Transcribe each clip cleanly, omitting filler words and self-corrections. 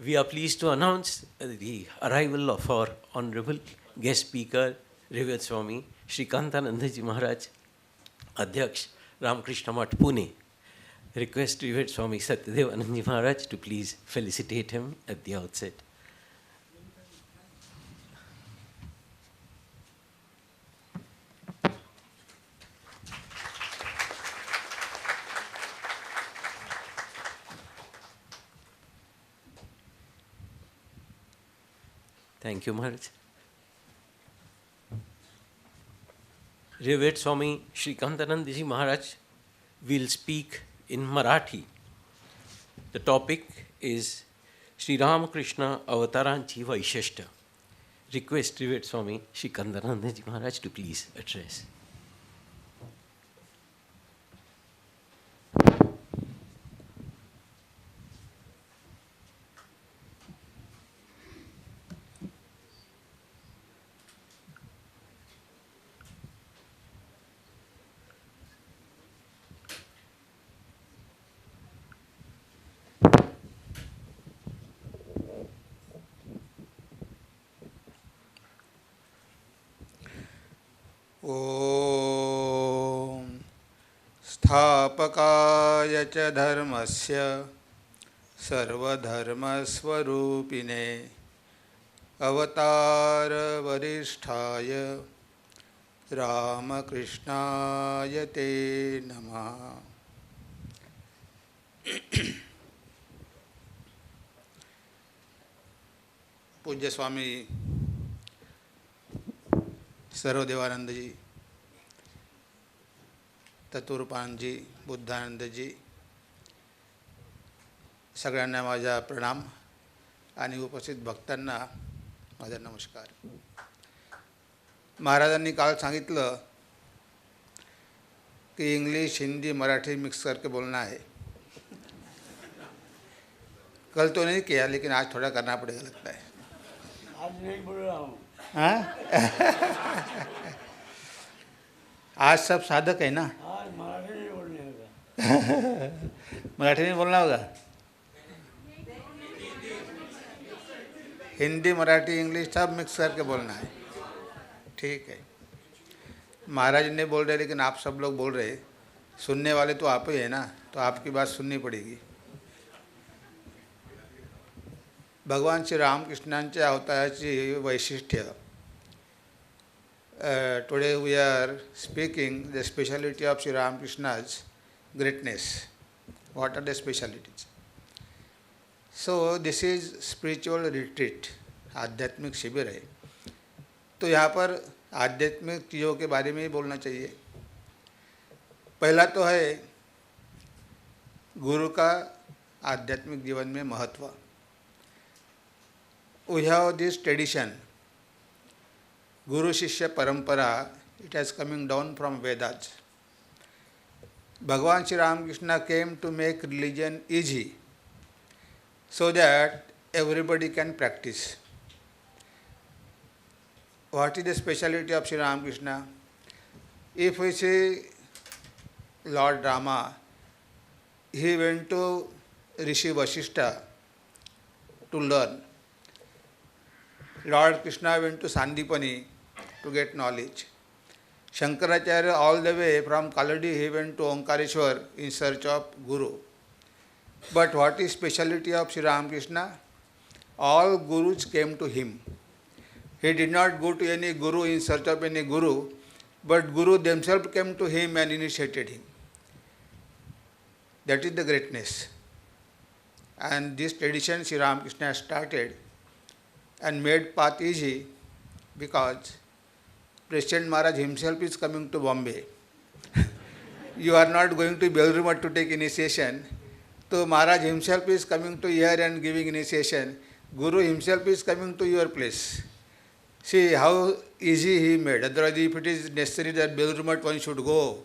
We are pleased to announce the arrival of our honorable guest speaker, Revered Swami, Shrikantananda Ji Maharaj, Adhyaksh, Ramakrishna Math, Pune. Request Revered Swami Satyadev Anand Ji Maharaj to please felicitate him at the outset. Thank you, Maharaj. Revered Swami Shrikantananda Ji Maharaj will speak in Marathi. The topic is Sri Ramakrishna Avataranchi Vaishishta. Request Revered Swami Shrikantananda Ji Maharaj to please address. ॐ स्थापकाय च धर्मस्य सर्वधर्मस्वरूपिणे अवतारवरिष्ठाय रामकृष्णाय ते नमः। पूज्य स्वामी सर्वदेवानंद जी, तत्वरूपानंद जी, बुद्धानंद जी, सगळ्यांना माझा प्रणाम आणि उपस्थित भक्तांना माझा नमस्कार। महाराजांनी काल सांगितलं कि इंग्लिश, हिंदी, मराठी मिक्स करके बोलना है। कल तो नहीं किया, लेकिन आज थोड़ा करना पड़ेगा लगता है। आज नहीं बोल रहा हूँ। हाँ? आज सब साधक है ना। आज मराठी नहीं बोलने होगा। मराठी में बोलना होगा। हिंदी, मराठी, इंग्लिश सब मिक्स करके बोलना है। ठीक है। महाराज ने बोल रहे, लेकिन आप सब लोग बोल रहे, सुनने वाले तो आप ही है ना, तो आपकी बात सुननी पड़ेगी। भगवान श्री रामकृष्णांच्या अवताराची वैशिष्ट्य। Today we are speaking the speciality of Sri Ramakrishna's greatness. What are the specialities? So this is spiritual retreat, आध्यात्मिक शिविर है। तो यहाँ पर आध्यात्मिक चीज़ों के बारे में ही बोलना चाहिए। पहला तो है गुरु का आध्यात्मिक जीवन में महत्व। We have this tradition, Guru Shishya Parampara, it has coming down from Vedas. Bhagavan Sri Ramakrishna came to make religion easy so that everybody can practice. What is the speciality of Sri Ramakrishna? If we see Lord Rama, he went to Rishi Vasishta to learn. Lord Krishna went to Sandipani to get knowledge. Shankaracharya all the way from Kaladi he went to Omkareshwar in search of Guru. But what is speciality of Sri Ramakrishna? All Gurus came to him. He did not go to any Guru in search of any Guru, but Guru themselves came to him and initiated him. That is the greatness. And this tradition Sri Ramakrishna started and made path easy because President Maharaj himself is coming to Bombay. You are not going to Belrumat to take initiation. So Maharaj himself is coming to here and giving initiation. Guru himself is coming to your place. See how easy he made. Otherwise, if it is necessary that Belrumat one should go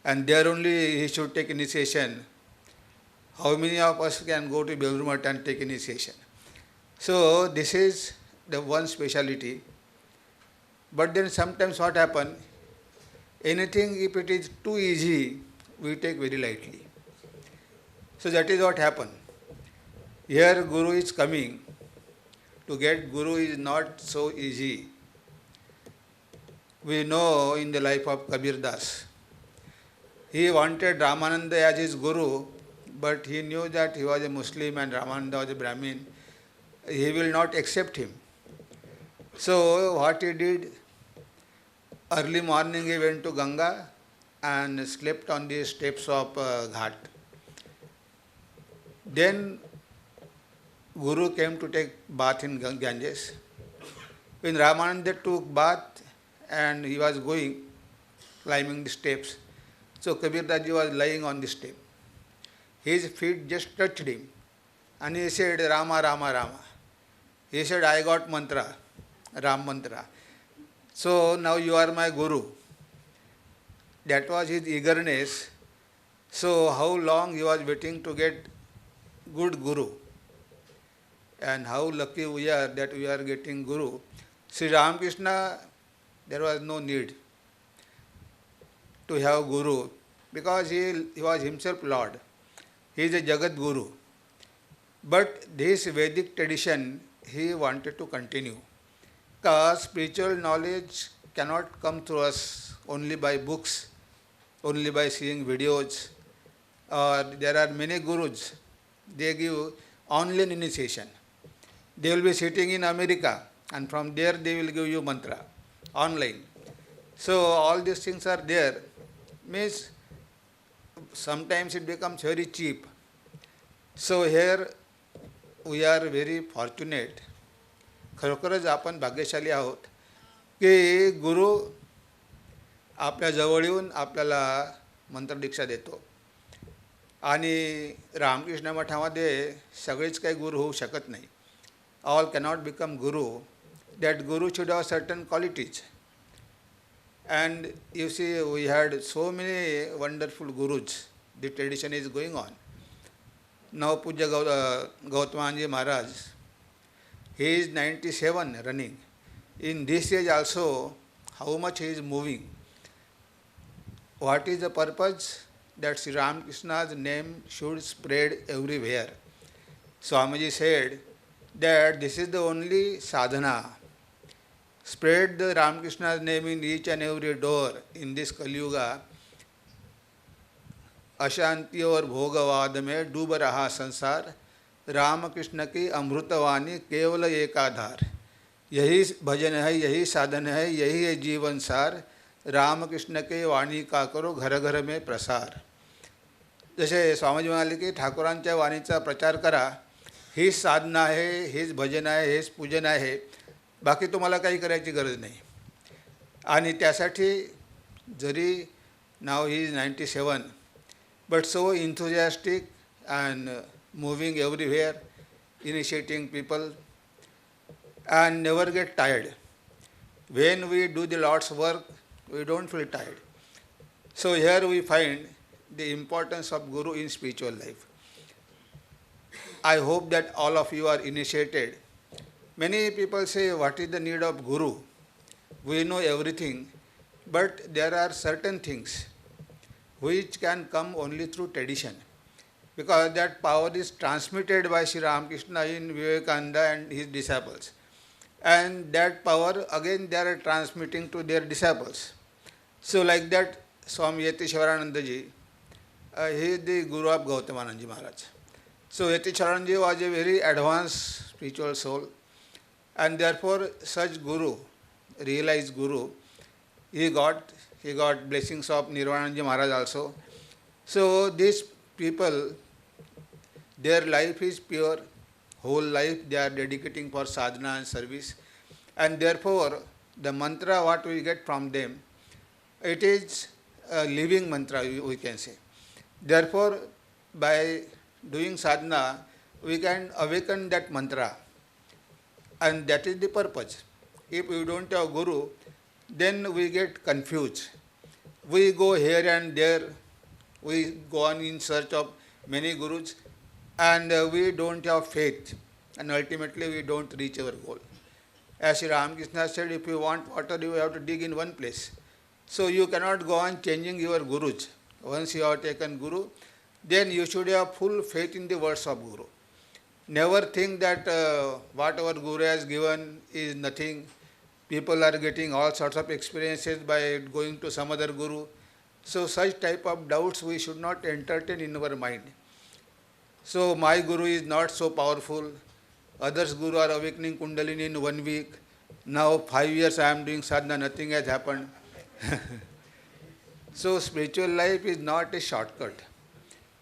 and there only he should take initiation, how many of us can go to Belrumat and take initiation? So this is the one speciality. But then sometimes what happens, anything if it is too easy, we take very lightly. So that is what happened. Here Guru is coming. To get Guru is not so easy. We know in the life of Kabir Das, he wanted Ramananda as his Guru, but he knew that he was a Muslim and Ramananda was a Brahmin. He will not accept him. So what he did, early morning he went to Ganga and slept on the steps of Ghat. Then Guru came to take bath in Ganges. When Ramananda took bath and he was going, climbing the steps, so Kabir Das ji was lying on the step. His feet just touched him and he said, Rama, Rama, Rama. He said, I got mantra, Ram mantra. So now you are my Guru. That was his eagerness. So how long he was waiting to get good Guru. And how lucky we are that we are getting Guru. Sri Ramakrishna, there was no need to have Guru because he was himself Lord. He is a Jagat Guru. But this Vedic tradition he wanted to continue. Because spiritual knowledge cannot come to us only by books, only by seeing videos. There are many gurus. They give online initiation. They will be sitting in America and from there they will give you mantra online. So all these things are there. Means sometimes it becomes very cheap. So here we are very fortunate. खरोखरच आपण भाग्यशाली आहोत की गुरु आपल्या जवळ येऊन आपल्याला मंत्रदीक्षा देतो. आणि रामकृष्ण मठामध्ये सगळेच काही गुरु होऊ शकत नाही. All cannot become guru. That guru should have certain qualities. And you see, we had so many wonderful gurus. The tradition is going on. Now Puja Gautamanji Maharaj, he is 97 running. In this age also, how much he is moving. What is the purpose? That Sri Ramakrishna's name should spread everywhere. Swamiji said that this is the only sadhana. Spread the Ramakrishna's name in each and every door in this Kali Yuga. अशांति और भोगवाद में डूब रहा संसार, रामकृष्ण की अमृतवाणी केवल एक आधार. यही भजन है, यही साधन है, यही है जीवन सार. रामकृष्ण के वाणी का करो घर घर में प्रसार. जसे स्वामीजी म्हणाले की ठाकूरांच्या वाणीचा प्रचार करा, हीच साधना आहे, हेच भजन आहे, हेच पूजन आहे, बाकी तुम्हाला काही करायची गरज नाही. आणि त्यासाठी जरी नाव he is 97 but so enthusiastic and moving everywhere, initiating people and never get tired. When we do the Lord's work, we don't feel tired. So here we find the importance of Guru in spiritual life. I hope that all of you are initiated. Many people say, what is the need of Guru? We know everything, but there are certain things which can come only through tradition, because that power is transmitted by Sri Ramakrishna in Vivekananda and his disciples. And that power again they are transmitting to their disciples. So like that, Swami Yatishwarananda ji, he is the Guru of Gautamananda Maharaj. So Yatishwarananda ji was a very advanced spiritual soul, and therefore such Guru, realized Guru, he got blessings of Nirvanananda Maharaj also. So these people, their life is pure, whole life they are dedicating for sadhana and service, and therefore the mantra what we get from them, it is a living mantra, we can say. Therefore by doing sadhana we can awaken that mantra, and that is the purpose. If we don't have Guru, then we get confused. We go here and there, we go on in search of many gurus, and we don't have faith, and ultimately we don't reach our goal. As Sri Ramakrishna said, if you want water, you have to dig in one place. So you cannot go on changing your gurus. Once you have taken Guru, then you should have full faith in the words of Guru. Never think that whatever Guru has given is nothing. People are getting all sorts of experiences by going to some other Guru. So such type of doubts we should not entertain in our mind. So my Guru is not so powerful. Others Guru are awakening Kundalini in 1 week. Now 5 years I am doing sadhana, nothing has happened. So spiritual life is not a shortcut.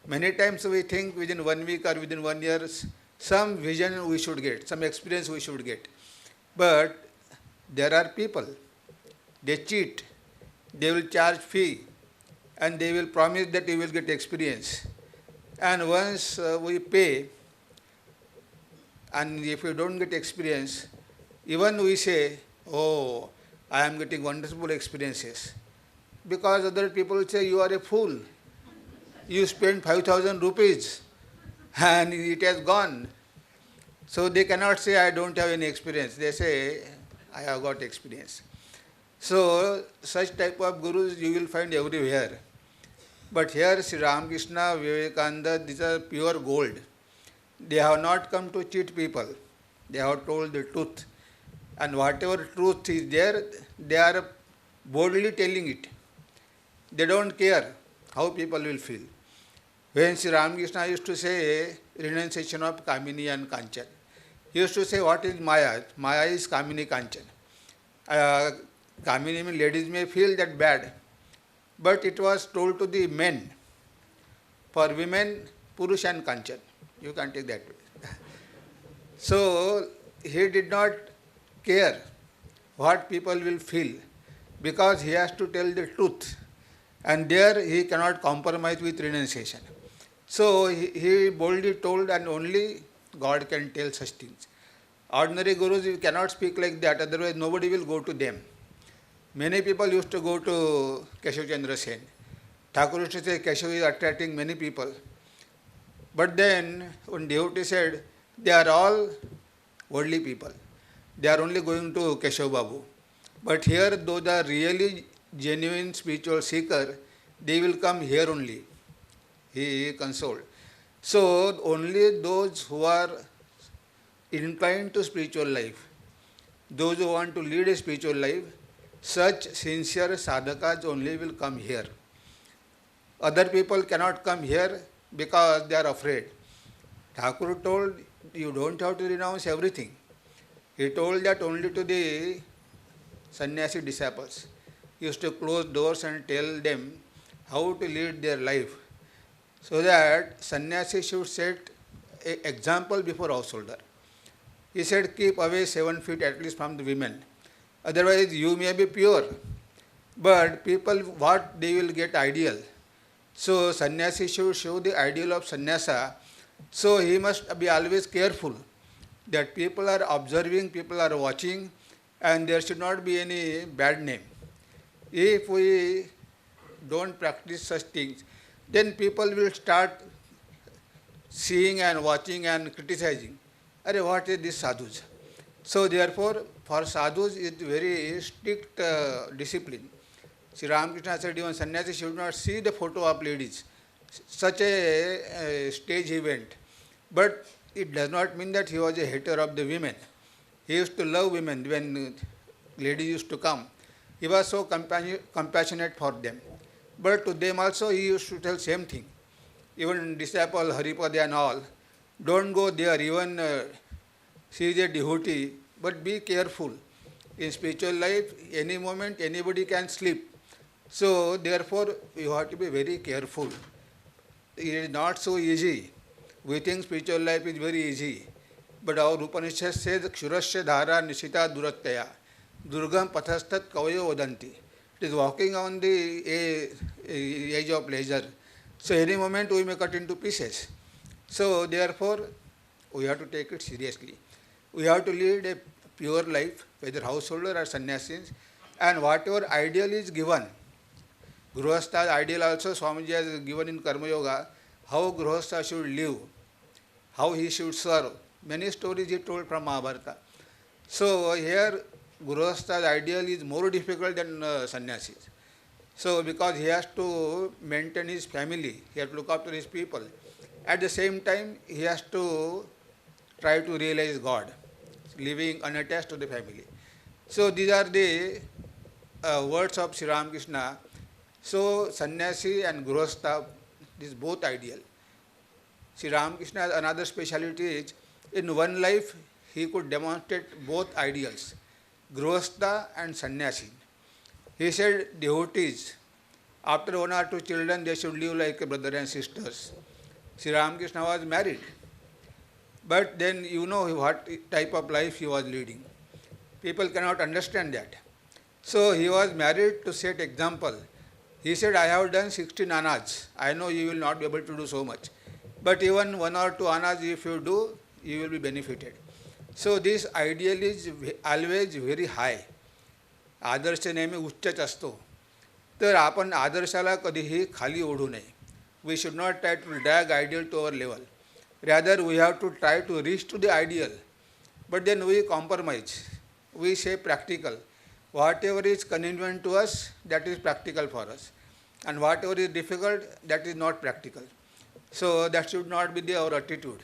Many times we think within 1 week or within 1 year, some vision we should get, some experience we should get. But there are people, they cheat, they will charge fee, and they will promise that you will get experience. And once we pay, and if you don't get experience, even we say, oh, I am getting wonderful experiences. Because other people say, you are a fool. You spent 5,000 rupees and it has gone. So they cannot say, I don't have any experience. They say, I have got experience. So such type of gurus you will find everywhere. But here Sri Ramakrishna, Vivekananda, these are pure gold. They have not come to cheat people. They have told the truth. And whatever truth is there, they are boldly telling it. They don't care how people will feel. When Sri Ramakrishna used to say renunciation of Kamini and Kanchan, he used to say, what is Maya? Maya is Kamini Kanchan. Kamini means ladies may feel that bad, but it was told to the men. For women, Purush and Kanchan. You can take that way. So he did not care what people will feel because he has to tell the truth. And there he cannot compromise with renunciation. So he boldly told, and only God can tell such things. Ordinary gurus, you cannot speak like that, otherwise nobody will go to them. Many people used to go to Keshav Chandra Sen. Thakur used to say Keshav is attracting many people. But then when devotee said, they are all worldly people. They are only going to Keshav Babu. But here, those are really genuine spiritual seeker, they will come here only. He consoled. So only those who are inclined to spiritual life, those who want to lead a spiritual life, such sincere sadhakas only will come here. Other people cannot come here because they are afraid. Thakur told, you don't have to renounce everything. He told that only to the sannyasi disciples. He used to close doors and tell them how to lead their life, so that sannyasi should set an example before householder. He said, keep away 7 feet at least from the women. Otherwise, you may be pure, but people, what they will get ideal. So, sannyasi should show the ideal of sannyasa. So, he must be always careful that people are observing, people are watching, and there should not be any bad name. If we don't practice such things, then people will start seeing and watching and criticizing. Arey, what is this sadhus? So therefore, for sadhus it is very strict discipline. Sri Ramakrishna said even sannyasi should not see the photo of ladies. Such a stage he went. But it does not mean that he was a hater of the women. He used to love women when ladies used to come. He was so compassionate for them. But to them also he used to tell same thing. Even disciple Haripada and all, don't go there, even she is a devotee, but be careful. In spiritual life, any moment anybody can slip. So therefore you have to be very careful. It is not so easy. We think spiritual life is very easy. But our Upanishad says, Kshurasya dhara nishita durattaya, durgam pathastat kavayo vadanti. It is walking on the edge of pleasure. So any moment we may cut into pieces. So therefore, we have to take it seriously. We have to lead a pure life, whether householder or sannyasis, and whatever ideal is given. Grihastha's ideal also Swamiji has given in Karma Yoga, how Grihastha should live, how he should serve. Many stories he told from Mahabharata. So here, Grihastha's ideal is more difficult than sannyasis. So because he has to maintain his family, he has to look after his people. At the same time, he has to try to realize God, living unattached to the family. So these are the words of Sri Ramakrishna. So sannyasi and grihastha, this both ideal. Sri Ramakrishna's another speciality is in one life he could demonstrate both ideals, grihastha and sannyasi. He said devotees, after one or two children, they should live like brother and sisters. Sri Ramakrishna was married, but then you know what type of life he was leading. People cannot understand that. So he was married to set example. He said, I have done 16 annas. I know you will not be able to do so much. But even one or two annas if you do, you will be benefited. So this ideal is always very high. आदर्श नेहमी उच्चच असतो. तर आपण आदर्शाला कधीही खाली ओढू नये. We should not try to drag ideal to our level. Rather, we have to try to reach to the ideal. But then we compromise. We say practical. Whatever is convenient to us, that is practical for us. And whatever is difficult, that is not practical. So that should not be our attitude.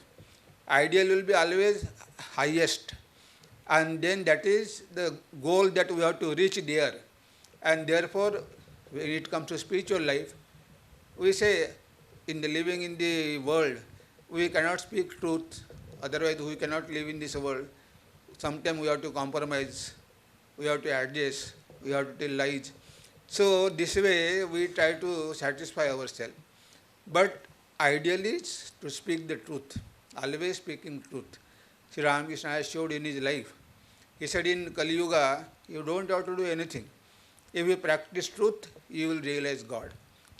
Ideal will be always highest. And then that is the goal that we have to reach there. And therefore, when it comes to spiritual life, we say in the living in the world, we cannot speak truth, otherwise we cannot live in this world. Sometimes we have to compromise, we have to adjust, we have to tell lies. So this way we try to satisfy ourselves. But ideally is to speak the truth, always speaking truth. Sri Ramakrishna has showed in his life. He said in Kali Yuga, you don't have to do anything. If you practice truth, you will realize God.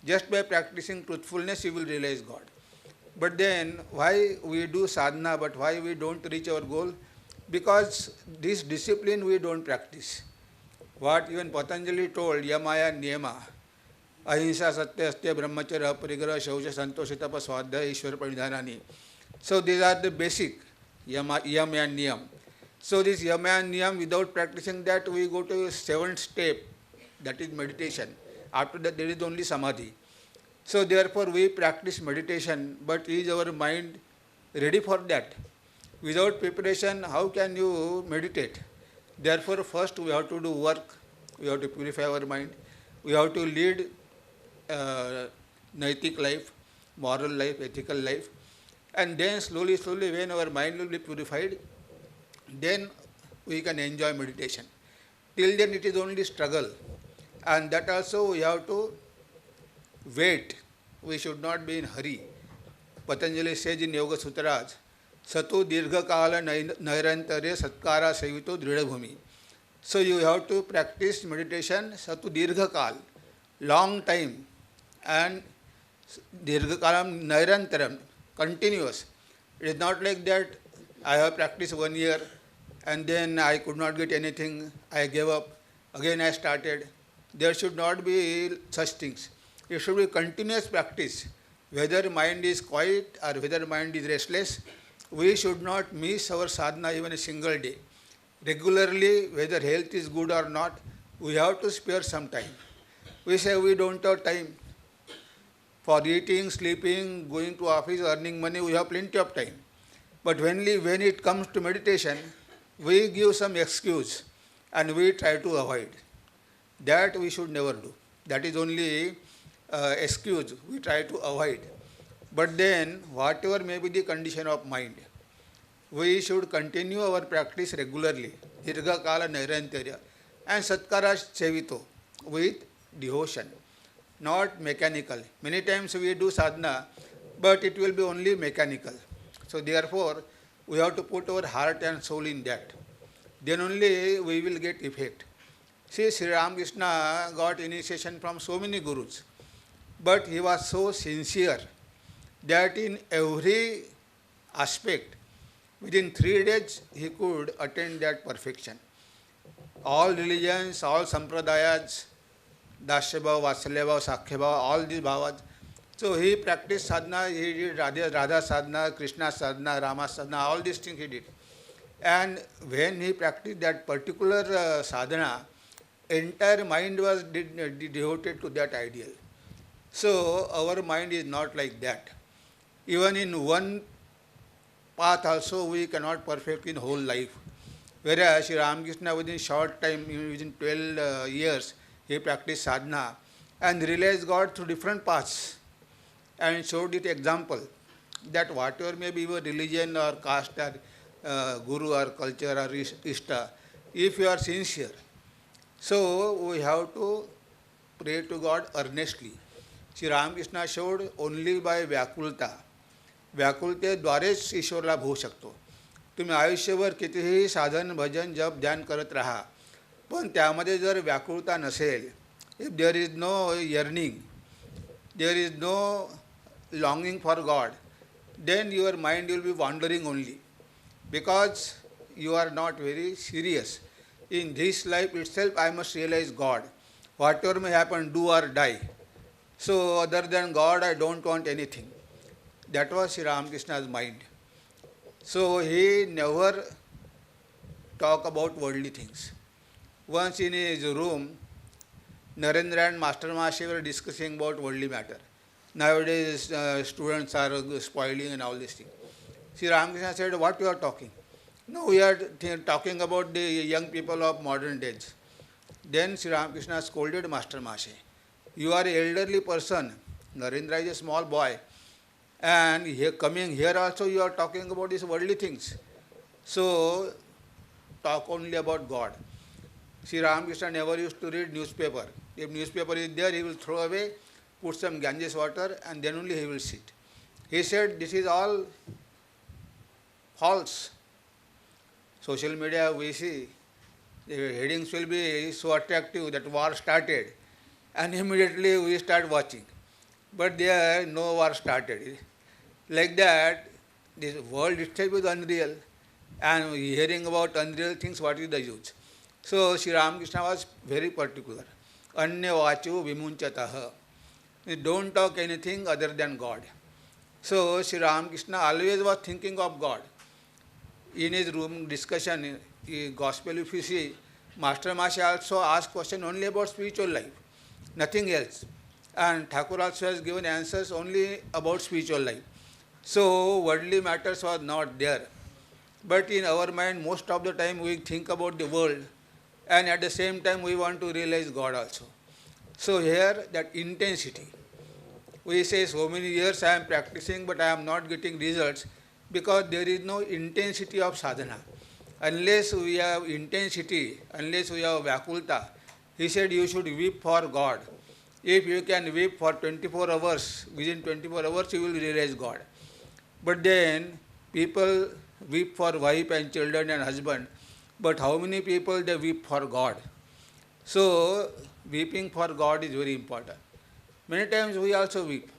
Just by practicing truthfulness, you will realize God. But then, why we do sadhana, but why we don't reach our goal? Because this discipline we don't practice. What even Patanjali told, yamaya niyama, ahimsa satya astya brahmacharya parigraha shaucha santosha tapa swadhyaya ishwara pranidhanani. So these are the basic yam and niyam. So this yam and niyam, without practicing that, we go to seventh step, that is meditation. After that, there is only samadhi. So therefore, we practice meditation, but is our mind ready for that? Without preparation, how can you meditate? Therefore, first we have to do work, we have to purify our mind, we have to lead naitik life, moral life, ethical life, and then slowly, when our mind will be purified, then we can enjoy meditation. Till then, it is only struggle, and that also we have to wait. We should not be in hurry. Patanjali says in Yoga Sutras, Satu dirgha kala nairantare satkara sevito dridhabhumi. So you have to practice meditation Satu dirgha kal, long time, and dirgha kalam nairantaram, continuous. It is not like that I have practiced 1 year and then I could not get anything, I gave up, again I started. There should not be such things. It should be continuous practice. Whether mind is quiet or whether mind is restless, we should not miss our sadhana even a single day. Regularly, whether health is good or not, we have to spare some time. We say we don't have time. For eating, sleeping, going to office, earning money, we have plenty of time. But when it comes to meditation, we give some excuse and we try to avoid. That we should never do. That is only excuse we try to avoid. But then, whatever may be the condition of mind, we should continue our practice regularly, dirgha kala nairantarya, and satkara sevito, with devotion, not mechanical. Many times we do sadhana, but it will be only mechanical. So therefore, we have to put our heart and soul in that. Then only we will get effect. See, Sri Ramakrishna got initiation from so many gurus, but he was so sincere that in every aspect, within 3 days, he could attain that perfection. All religions, all sampradayas, Dasya Bhava, Vatsalya Bhava, Sakhya Bhava, all these bhavas. So he practiced sadhana, he did Radha sadhana, Krishna sadhana, Rama sadhana, all these things he did. And when he practiced that particular sadhana, entire mind was devoted to that ideal. So our mind is not like that. Even in one path also we cannot perfect in whole life. Whereas Sri Ramakrishna within short time, within 12 years, he practiced sadhana and realized God through different paths and showed it example that whatever may be your religion or caste or guru or culture or ishta, if you are sincere, so we have to pray to God earnestly. Sri Ramakrishna showed only by व्याकुलता, व्याकुलतेद्वारेच ईश्वरला होऊ शकतो. तुम्ही आयुष्यभर कितीही साधन भजन जप ध्यान करत राहा, पण त्यामध्ये जर व्याकुळता नसेल, if there is no yearning, there is no longing for God, then your mind will be wandering only, because you are not very serious. In this life itself I must realize God. Whatever may happen, do or die. So other than God I don't want anything. That was Sri Ramakrishna's mind. So he never talked about worldly things. Once in his room, Narendra and Master Maharshi were discussing about worldly matter. Nowadays students are spoiling and all these things. Sri Ramakrishna said, what you are talking? No, we are talking about the young people of modern days. Then Sri Ramakrishna scolded Master Maharshi. You are an elderly person. Narendra is a small boy. And here, coming here also you are talking about these worldly things. So, talk only about God. Sri Ramakrishna never used to read newspaper. If newspaper is there, he will throw away, put some Ganges water, and then only he will sit. He said, this is all false. Social media we see, the headings will be so attractive that war started, and immediately we start watching. But there no war started. Like that, this world itself is unreal, and hearing about unreal things, what is the use? So Sri Ramakrishna was very particular. Anya vachu vimunchataha. Don't talk anything other than God. So Sri Ramakrishna always was thinking of God. In his room discussion, in gospel if you see, Master Maharshi also asked question only about spiritual life, nothing else. And Thakur also has given answers only about spiritual life. So worldly matters was not there. But in our mind, most of the time we think about the world, and at the same time we want to realize God also. So here that intensity. We say so many years I am practicing but I am not getting results, because there is no intensity of sadhana. Unless we have intensity, unless we have vyakulta, he said you should weep for God. If you can weep for 24 hours, within 24 hours you will realize God. But then people weep for wife and children and husband, but how many people they weep for God? So weeping for God is very important. Many times we also weep.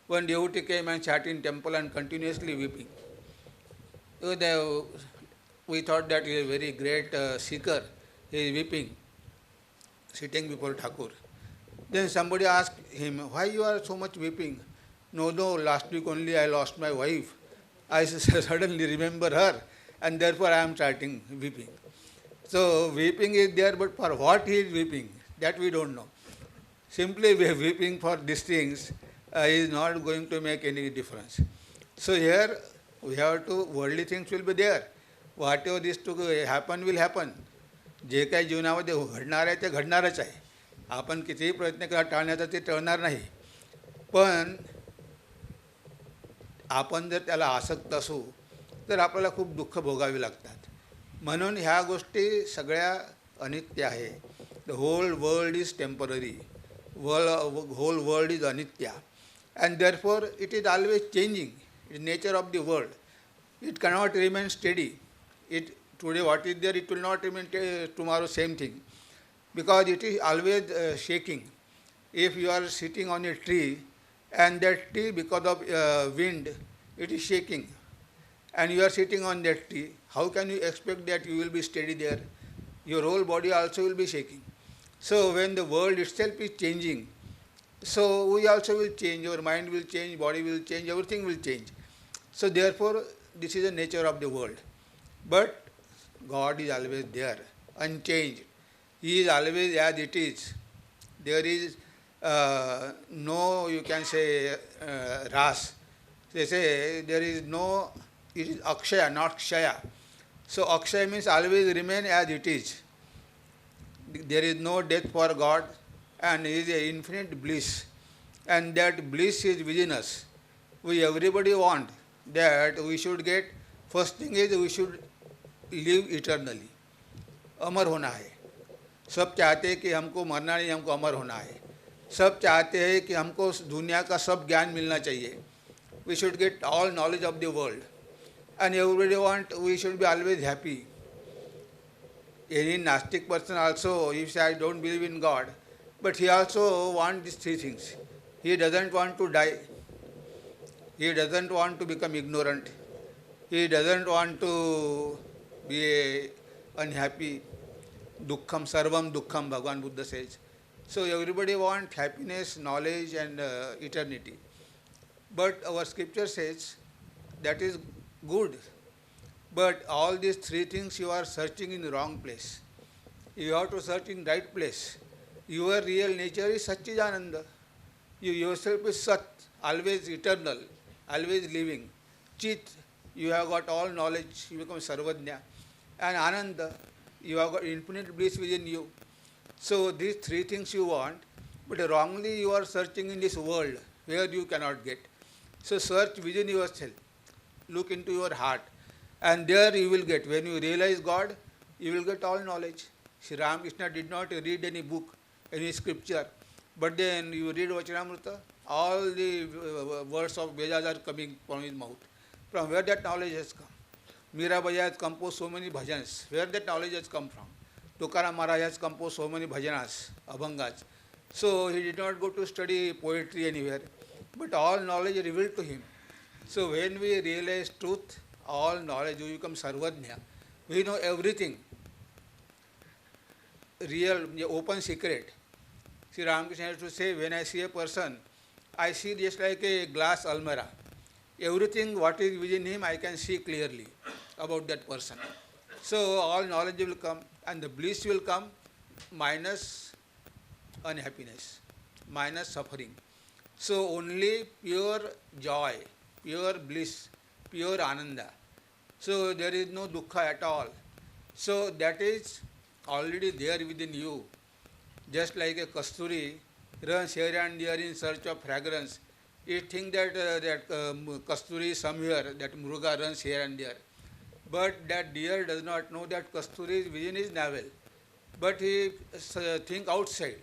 One devotee came and sat in temple and continuously weeping. We thought that he is a very great seeker. He is weeping, sitting before Thakur. Then somebody asked him, why you are so much weeping? No, last week only I lost my wife. I suddenly remember her, and therefore I am starting weeping. So weeping is there, but for what he is weeping, that we don't know. Simply weeping for these things is not going to make any difference. So here we have to, worldly things will be there. Whatever is to happen will happen. जे काही जीवनामध्ये घडणार आहे ते घडणारच आहे. आपण कितीही प्रयत्न करा टाळण्याचा ते टळणार नाही. पण आपण जर त्याला आसक्त असू तर आपल्याला खूप दुःख भोगावी लागतात. म्हणून ह्या गोष्टी सगळ्या अनित्य आहे. The whole world is temporary. Whole world is अनित्य. And therefore it is always changing. It is nature of the world. It cannot remain steady. Today what is there, it will not remain tomorrow same thing. Because it is always shaking. If you are sitting on a tree and that tree because of wind, it is shaking. And you are sitting on that tree, how can you expect that you will be steady there? Your whole body also will be shaking. So when the world itself is changing, so we also will change, our mind will change, body will change, everything will change. So therefore, this is the nature of the world. But God is always there, unchanged. He is always as it is. There is no, you can say, ras. They say there is no It is akshaya, not kshaya. So akshaya means always remain as it is. There is no death for God, and He is a infinite bliss, and that bliss is within us. We everybody want that we should get. First thing is we should live eternally. अमर होना है. सब चाहते हैं कि हमको मरना नहीं, हमको अमर होना है. सब चाहते हैं कि हमको दुनिया का सब ज्ञान मिलना चाहिए. We should get all knowledge of the world, and everybody want we should be always happy. Any Gnostic person also, if I don't believe in God, but he also wants these three things. He doesn't want to die. He doesn't want to become ignorant. He doesn't want to be unhappy. Dukkham sarvam dukkham, Bhagavan Buddha says. So everybody wants happiness, knowledge and eternity. But our scripture says that is good. But all these three things you are searching in the wrong place. You have to search in right place. Your real nature is Satchidananda. You yourself is Sat, always eternal, always living. Chit, you have got all knowledge, you become Sarvajna. And Ananda, you have got infinite bliss within you. So these three things you want, but wrongly you are searching in this world where you cannot get. So search within yourself. Look into your heart. And there you will get. When you realize God, you will get all knowledge. Sri Ramakrishna did not read any book, any scripture. But then you read Vachanamrita, all the words of Vedas are coming from his mouth. From where that knowledge has come? Mirabai has composed so many bhajans. Where that knowledge has come from? Tukaram Maharaj has composed so many bhajanas, abhangas. So he did not go to study poetry anywhere. But all knowledge revealed to him. So when we realize truth, all knowledge, we become Sarvajna. We know everything. Real, open secret. Sri Ramakrishna used to say, when I see a person, I see just like a glass almirah. Everything what is within him, I can see clearly about that person. So all knowledge will come and the bliss will come minus unhappiness, minus suffering. So only pure joy, pure bliss, pure ananda. So there is no dukkha at all. So that is already there within you. Just like a kasturi runs here and there in search of fragrance. You think that kasturi is somewhere, that mruga runs here and there. But that deer does not know that kasturi is within his navel. But he think outside.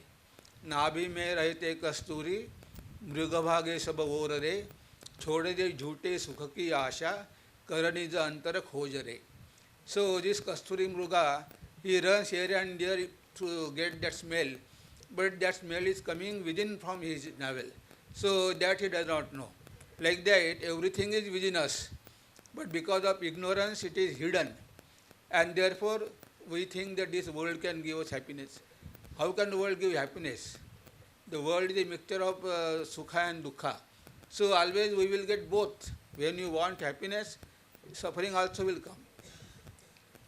Nabhi mein rahte kasturi, mrugabhage sab vorare, chode de jhoote sukha ki asha, karani ja antara khojare. So this kasturi mruga, he runs here and there to get that smell. But that smell is coming within from his navel. So that he does not know. Like that, everything is within us. But because of ignorance, it is hidden. And therefore, we think that this world can give us happiness. How can the world give happiness? The world is a mixture of sukha and dukkha. So always we will get both. When you want happiness, suffering also will come.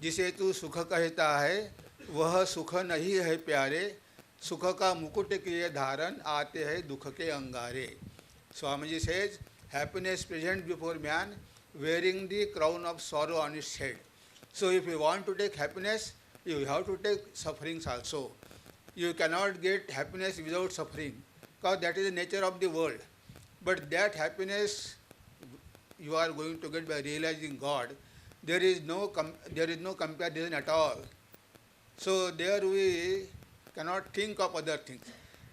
जिसे तू सुख कहता है वह सुख नहीं है प्यारे, सुख का मुकुट किए धारण आते हैं दुख के अंगारे. Swamiji says, happiness present before man, wearing the crown of sorrow on his head. So if you want to take happiness, you have to take sufferings also. You cannot get happiness without suffering, because that is the nature of the world. But that happiness you are going to get by realizing God. There is no comparison at all. So there we cannot think of other things.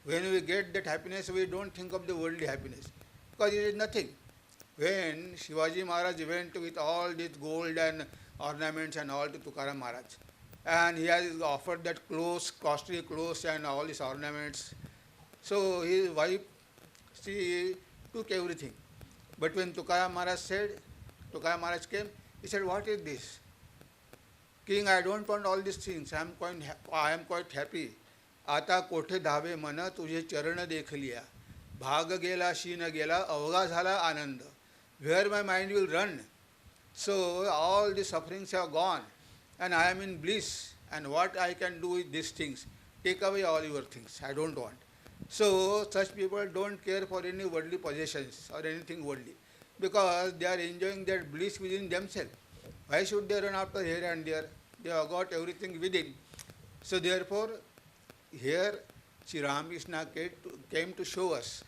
When we get that happiness, we don't think of the worldly happiness, because it is nothing. When Shivaji Maharaj went with all this gold and ornaments and all to Tukaram Maharaj, and he has offered that clothes, costly clothes and all these ornaments, so his wife, she took everything. But when Tukaram Maharaj came, he said, what is this? King, I don't want all these things. I am quite happy. आता कोठे धावे मन तुझे चरण देख लिया, भाग गेला शीन गेला अवघा झाला आनंद. Where my mind will run. So all the sufferings have gone and I am in bliss. And what I can do with these things? Take away all your things. I don't want. So such people don't care for any worldly possessions or anything worldly. because they are enjoying that bliss within themselves. Why should they run after here and there? They have got everything within. So therefore, here Sri Ramakrishna came to show us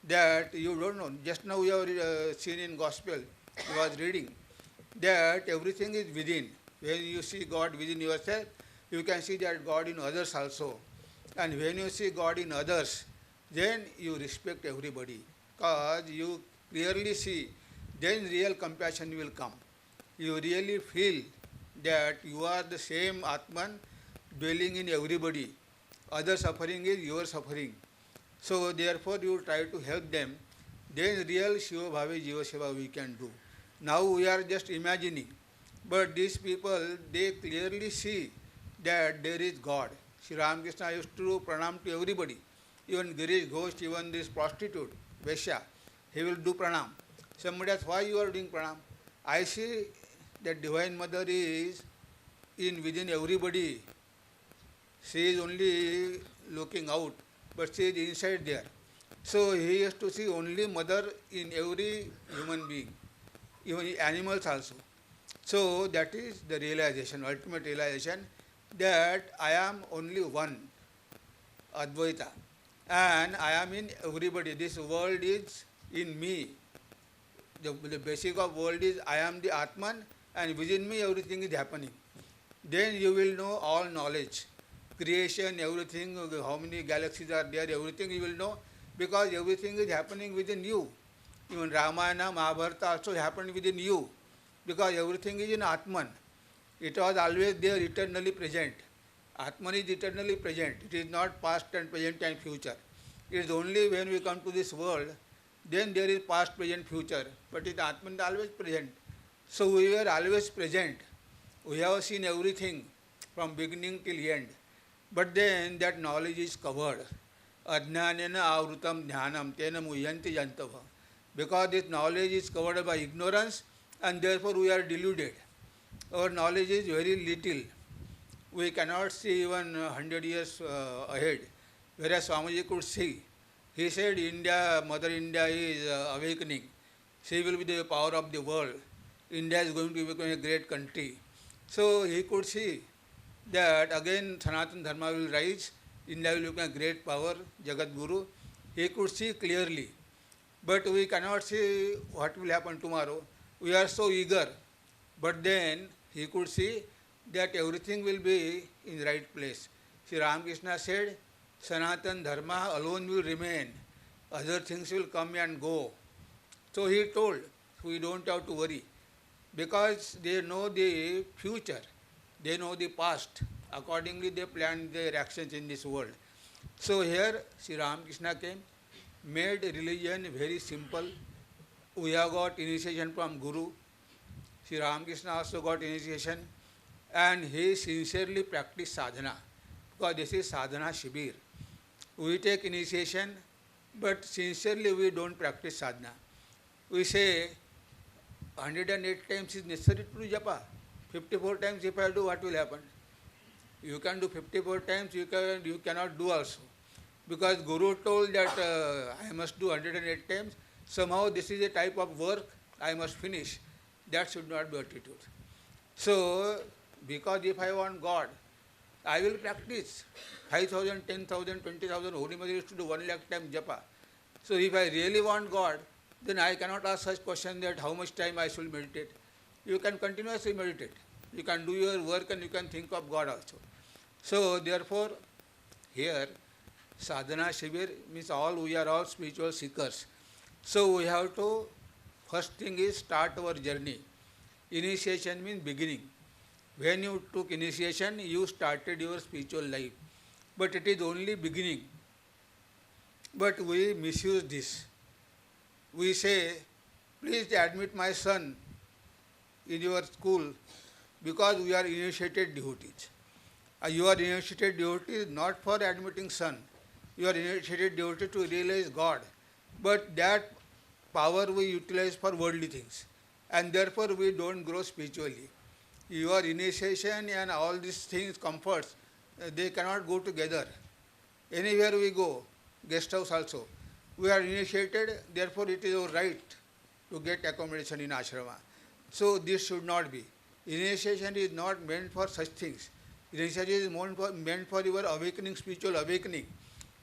that you don't know. Just now we have seen in Gospel, he was reading, that everything is within. When you see God within yourself, you can see that God in others also. And when you see God in others, then you respect everybody. Because you clearly see, then real compassion will come. You really feel that you are the same Atman dwelling in everybody. Other suffering is your suffering. So therefore you try to help them. Then real Shiva Bhavi Jiva Seva we can do. Now we are just imagining. But these people, they clearly see that there is God. Sri Ramakrishna used to do pranam to everybody. Even Girish Ghosh, even this prostitute, Vesha, he will do pranam. Somebody asks, why you are doing pranam? I see that Divine Mother is within everybody. She is only looking out, but she is inside there. So he has to see only Mother in every human being, even animals also. So that is the realization, ultimate realization, that I am only one, Advaita, and I am in everybody. This world is in me. The basic of world is I am the Atman, and within me everything is happening. Then you will know all knowledge. Creation, everything, how many galaxies are there, everything you will know, because everything is happening within you. Even Ramayana, Mahabharata also happened within you, because everything is in Atman. It was always there, eternally present. Atman is eternally present. It is not past and present and future. It is only when we come to this world, then there is past, present, future. But it Atman is always present. So we are always present. We have seen everything from beginning till end. But then that knowledge is covered. Ajnanena avrutam jnanam tena muhyanti jantava. Because this knowledge is covered by ignorance, and therefore we are deluded. Our knowledge is very little. We cannot see even 100 years ahead. Whereas Swamiji could see. He said India, Mother India is awakening. She will be the power of the world. India is going to become a great country. So he could see that again Sanatana Dharma will rise, India will become a great power, Jagat Guru. He could see clearly. But we cannot see what will happen tomorrow. We are so eager. But then he could see that everything will be in the right place. Sri Ramakrishna said, Sanatana Dharma alone will remain. Other things will come and go. So he told, we don't have to worry. Because they know the future. They know the past. Accordingly, they plan their actions in this world. So here, Sri Ramakrishna came, made religion very simple. We have got initiation from Guru. Sri Ramakrishna also got initiation. And he sincerely practiced sadhana. Because this is sadhana shibir. We take initiation, but sincerely we don't practice sadhana. We say 108 times is necessary to do japa. 54 times if I do, what will happen? You can do 54 times, you cannot do also. Because Guru told that I must do 108 times. Somehow this is a type of work I must finish. That should not be attitude. So, because if I want God, I will practice 5,000, 10,000, 20,000. Holy Mother used to do 1 lakh times japa. So if I really want God, then I cannot ask such question that how much time I should meditate. You can continuously meditate. You can do your work and you can think of God also. So therefore, here sadhana shibir means we are all spiritual seekers. So we have to, first thing is start our journey. Initiation means beginning. When you took initiation, you started your spiritual life. But it is only beginning. But we misuse this. We say, please admit my son in your school because we are initiated devotees. You are initiated devotee not for admitting son. You are initiated devotee to realize God. But that power we utilize for worldly things. And therefore we don't grow spiritually. Your initiation and all these things, comforts, they cannot go together. Anywhere we go, guest house also, we are initiated, therefore it is our right to get accommodation in ashrama. So this should not be. Initiation is not meant for such things. Initiation is meant for your awakening, spiritual awakening.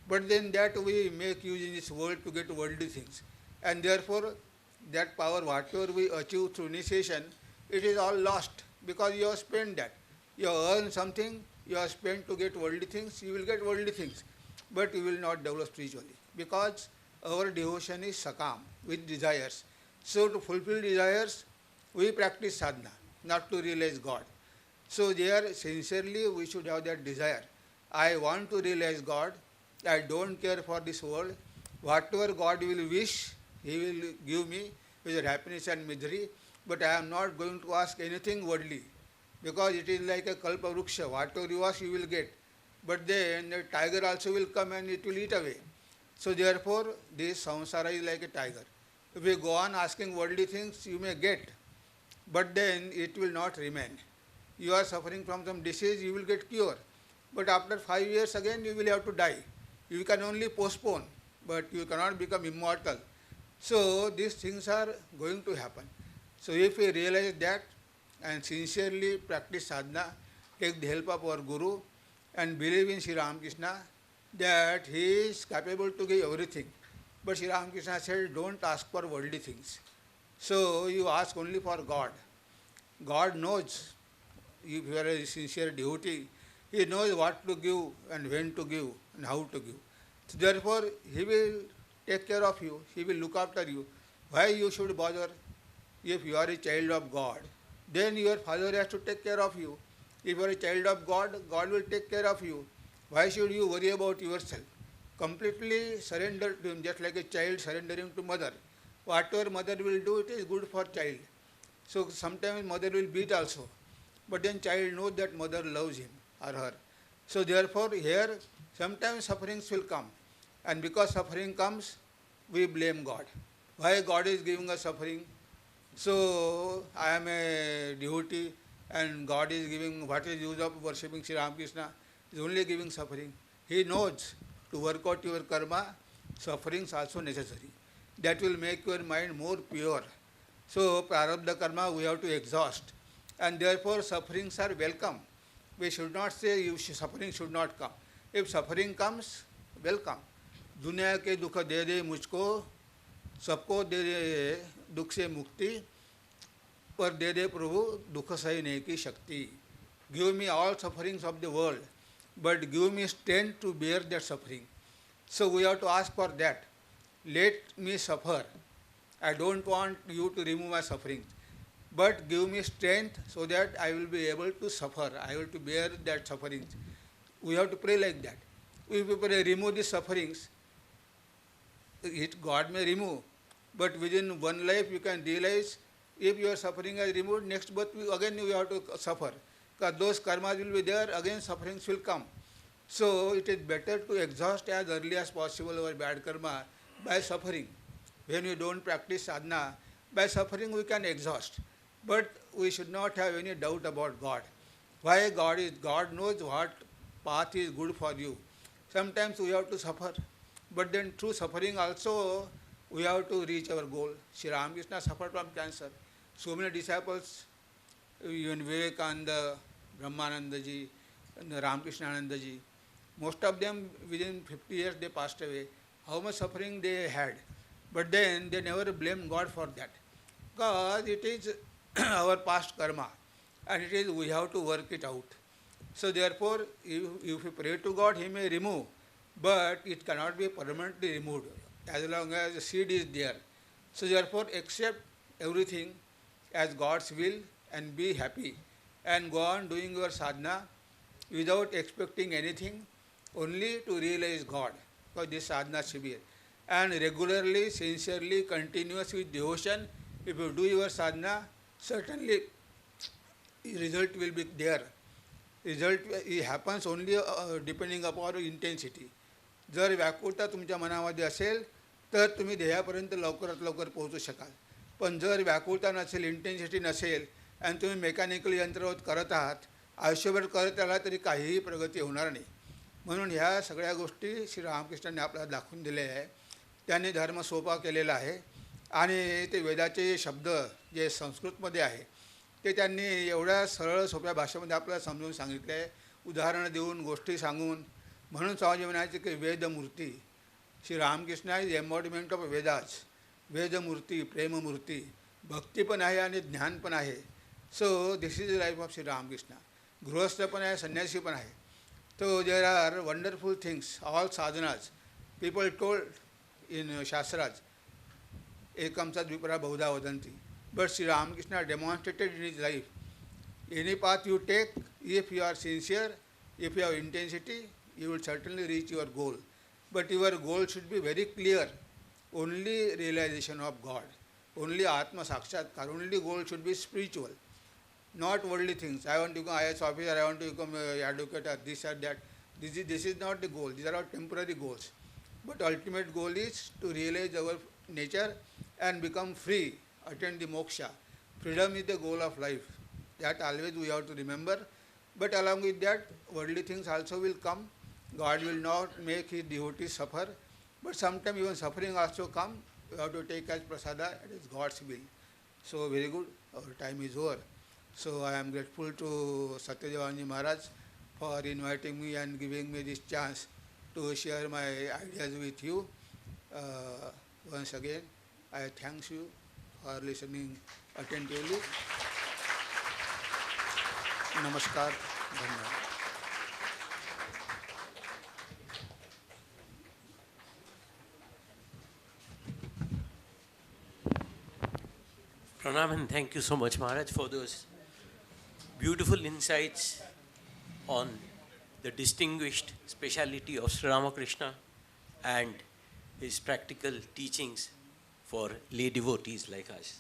But then that we make use in this world to get worldly things. And therefore, that power, whatever we achieve through initiation, it is all lost because you have spent that. You have earned something, you have spent to get worldly things, you will get worldly things. But you will not develop spiritually because our devotion is sakam, with desires. So to fulfill desires, we practice sadhana, not to realize God. So there, sincerely, we should have that desire. I want to realize God. I don't care for this world. Whatever God will wish, He will give me, with happiness and misery. But I am not going to ask anything worldly, because it is like a kalpa vruksha. Whatever you ask, you will get. But then the tiger also will come and it will eat away. So therefore, this samsara is like a tiger. If you go on asking worldly things, you may get, but then it will not remain. You are suffering from some disease, you will get cure. But after 5 years again, you will have to die. You can only postpone, but you cannot become immortal. So these things are going to happen. So if we realize that and sincerely practice sadhana, take the help of our Guru and believe in Sri Ramakrishna that he is capable to give everything. But Sri Ramakrishna said, don't ask for worldly things. So you ask only for God. God knows. If you are a sincere devotee, He knows what to give and when to give and how to give. So therefore, He will take care of you. He will look after you. Why you should bother? If you are a child of God, then your Father has to take care of you. If you are a child of God, God will take care of you. Why should you worry about yourself? Completely surrender to Him, just like a child surrendering to mother. Whatever mother will do, it is good for child. So sometimes mother will beat also. But then child knows that mother loves him or her. So therefore here sometimes sufferings will come. And because suffering comes, we blame God. Why God is giving us suffering? So I am a devotee and God is giving, what is use of worshipping Sri Ramakrishna? He is only giving suffering. He knows to work out your karma, suffering is also necessary. That will make your mind more pure. So prarabdha karma we have to exhaust. And therefore sufferings are welcome. We should not say suffering should not come. If suffering comes, welcome. दुनिया के दुख दे दे मुझको, सबको दे दे दुख से मुक्ति, पर दे दे प्रभु दुख सहने की शक्ति. Give me all sufferings of the world, but give me strength to bear that suffering. So we have to ask for that. Let me suffer. I don't want you to remove my suffering, but give me strength so that I will be able to suffer. I will to bear that suffering. We have to pray like that. If we pray, remove the sufferings, God may remove, but within one life you can realize if your suffering is removed, next birth again you have to suffer. Because those karmas will be there, again sufferings will come. So it is better to exhaust as early as possible our bad karma by suffering. When you don't practice sadhana, by suffering we can exhaust. But we should not have any doubt about God. Why God is? God knows what path is good for you. Sometimes we have to suffer, but then through suffering also we have to reach our goal. Sri Ramakrishna suffered from cancer. So many disciples, even Vivekananda, Brahmanandaji, and Ramakrishnaanandaji, most of them within 50 years they passed away. How much suffering they had. But then they never blamed God for that. Because it is our past karma. And it is we have to work it out. So therefore, if we pray to God, He may remove. But it cannot be permanently removed as long as the seed is there. So therefore, accept everything as God's will and be happy. And go on doing your sadhana without expecting anything, only to realize God. Because this sadhana shibir. And regularly, sincerely, continuous with devotion, if you do your sadhana, certainly result will be there. Result happens only depending upon intensity. जर व्याकुळता तुमच्या मनामध्ये असेल तर तुम्ही ध्येयापर्यंत लवकरात लवकर पोहोचू शकाल. पण जर व्याकुळता नसेल, इंटेन्सिटी नसेल आणि तुम्ही मेकॅनिकल यंत्रवत करत आहात, आयुष्यभर करत आला तरी काहीही प्रगती होणार नाही. म्हणून ह्या सगळ्या गोष्टी श्री रामकृष्णांनी आपल्याला दाखवून दिल्या आहे. त्यांनी धर्म सोपा केलेला आहे. आणि ते वेदाचे शब्द जे संस्कृतमध्ये आहे ते त्यांनी एवढ्या सरळ सोप्या भाषेमध्ये आपल्याला समजून सांगितले आहे, उदाहरणं देऊन, गोष्टी सांगून. म्हणून स्वामी म्हणायचे की वेदमूर्ती, Shri Ramakrishna is embodiment of Vedas. वेदमूर्ती, प्रेममूर्ती, भक्ती पण आहे आणि ज्ञान पण आहे. So this is the life of Shri Ramakrishna. गृहस्थ पण आहे, संन्यासी पण आहे. So there are wonderful things, all sadhanas. People told in Shastras, Ekam Sad Vipara Bahuda Vadanti. But Sri Ramakrishna demonstrated in his life. Any path you take, if you are sincere, if you have intensity, you will certainly reach your goal. But your goal should be very clear. Only realization of God. Only Atma Sakshatkar. Only goal should be spiritual. Not worldly things. I want to become IAS officer, I want to become advocate, or this or that. This is not the goal. These are all temporary goals. But ultimate goal is to realize our nature and become free, attain the moksha. Freedom is the goal of life. That always we have to remember. But along with that, worldly things also will come. God will not make his devotees suffer. But sometimes even suffering also come. We have to take as prasada. It is God's will. So very good. Our time is over. So I am grateful to Satyadevanji Maharaj for inviting me and giving me this chance to share my ideas with you. Once again, I thank you for listening attentively. Namaskar. Dhanyavad. Pranam and thank you so much, Maharaj, for those beautiful insights on the distinguished speciality of Sri Ramakrishna and his practical teachings for lay devotees like us.